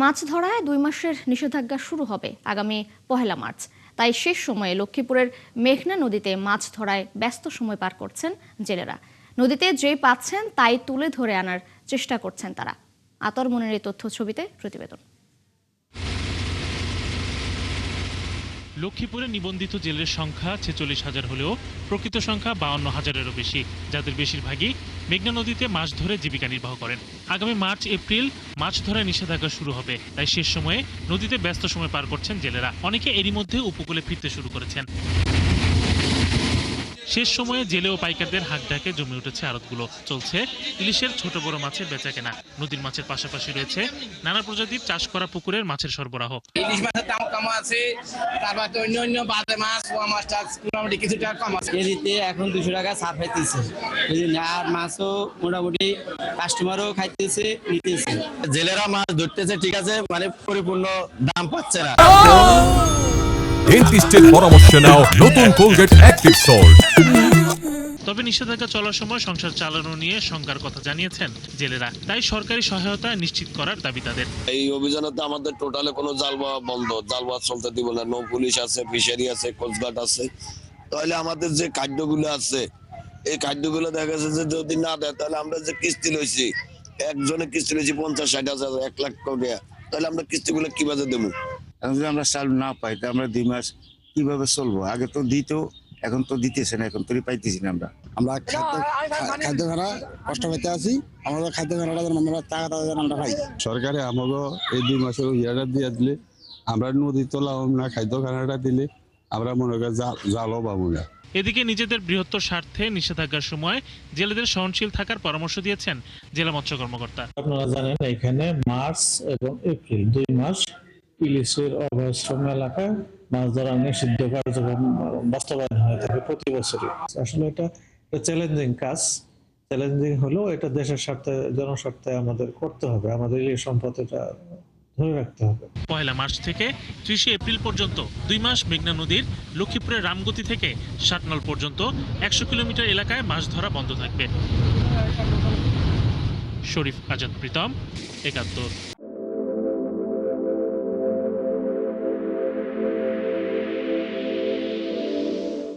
মাছ ধরায় 2 মাসের নিষেধাজ্ঞা শুরু হবে আগামী 1 মার্চ। তাই শেষ সময়ে লক্ষ্মীপুরের মেঘনা নদীতে মাছ ধরায় ব্যস্ত সময় পার করছেন জেলেরা। নদীতে যেই পাচ্ছেন তাই তুলে ধরে আনার চেষ্টা করছেন তারা। আতর মনের এই তথ্য ছবিতে প্রতিবেদন। লক্ষ্মীপুরে নিবন্ধিত জেলের সংখ্যা 46,000 হলেও প্রকৃত সংখ্যা 52,000-এরও বেশি, যাদের বেশিরভাগই মেঘনা নদীতে মাছ ধরে জীবিকা নির্বাহ করেন। আগামী মার্চ এপ্রিল মাছ ধরায় নিষেধাজ্ঞা শুরু হবে, তাই শেষ সময়ে নদীতে ব্যস্ত সময় পার করছেন জেলেরা। অনেকে এরই মধ্যে উপকূলে ফিরতে শুরু করেছেন। শেষ সময়ে জেলে ও পাইকারদের হাঁকডাকে জমে উঠেছে আড়তগুলো। চলছে ইলিশের ছোট বড় মাছের বেচাকেনা। নদীর মাছের পাশাপাশি রয়েছে নানা প্রজাতির চাষ করা পুকুরের মাছের সরবরাহ। ইলিশ মাছের দাম কম আছে, তারপর অন্য বাজে মাছ, পোয়া মাছটা মোটামুটি কিছুটা কম আছে। কেজিতে এখন 200 টাকা ছাড় পাইতেছে, আর মাছও মোটামুটি কাস্টমারও খাইতেছে, নিতেছে। জেলেরা মাছ ধরতেছে ঠিক আছে, মানে পরিপূর্ণ দাম পাচ্ছে না। ডেন্টিস্টের পরামর্শ নাও নতুন কোলগেট অ্যাক্টিভ সল্ট। তবে নিষেধাজ্ঞা চলার সময় সংসার চালানো নিয়ে শঙ্কার কথা জানিয়েছেন জেলেরা, তাই সরকারি সহায়তা নিশ্চিত করার দাবি তাদের। এই অভিযানে তো আমাদের টোটালে কোনো জালবা বন্ধ, জালবা চলতে দিব না। নৌ পুলিশ আছে, ফিশারি আছে, কোস্টগার্ড আছে। তাহলে আমাদের যে খাদ্যগুলো আছে, এই খাদ্যগুলো দেখা গেছে যে যদি না দেয়, তাহলে আমরা যে কিস্তি লইছি, একজনে কিস্তি লইছি 50-60 হাজার, 1 লাখ টাকা, তাহলে আমরা কিস্তিগুলো কিভাবে দেবো? এখন যদি আমরা চাল না পাই তা আমরা 2 মাস কিভাবে চলবো? আগে তো দিত, এখন তো দিতেছে না, এখন তো পাইতেছি না। আমরা খাদ্য ভাড়া কষ্ট পাইতে আছি, আমাদের খাদ্য ভাড়াটা আমরা টাকা আমরা পাই। সরকারে আমাকে এই 2 মাসের ইয়াটা দিয়ে দিলে আমরা নদী তোলাও না, খাদ্য খানাটা দিলে আমরা মনে করি জালও পাবো না। এদিকে নিজেদের বৃহত্তর স্বার্থে নিষেধাজ্ঞার সময় জেলেদের সহনশীল থাকার পরামর্শ দিয়েছেন জেলা মৎস্য কর্মকর্তা। আপনারা জানেন এখানে মার্চ এবং এপ্রিল 2 মাস ইলিশের অভয়াশ্রম এলাকায় মাছ ধরা নিষিদ্ধ কার্যক্রম বাস্তবায়ন হয়ে থাকে প্রতি বছরই। আসলে এটা চ্যালেঞ্জিং কাজ, চ্যালেঞ্জিং হলেও এটা দেশের স্বার্থে, জনস্বার্থে আমাদের করতে হবে। আমাদের ইলিশ সম্পদ এটা ধরে রাখতে হবে। 1 মার্চ থেকে 30 এপ্রিল পর্যন্ত 2 মাস মেঘনা নদীর লক্ষ্মীপুরের রামগতি থেকে সাতনল পর্যন্ত 100 কিলোমিটার এলাকায় মাছ ধরা বন্ধ থাকবে। শরীফ আজাদ প্রীতম, 71।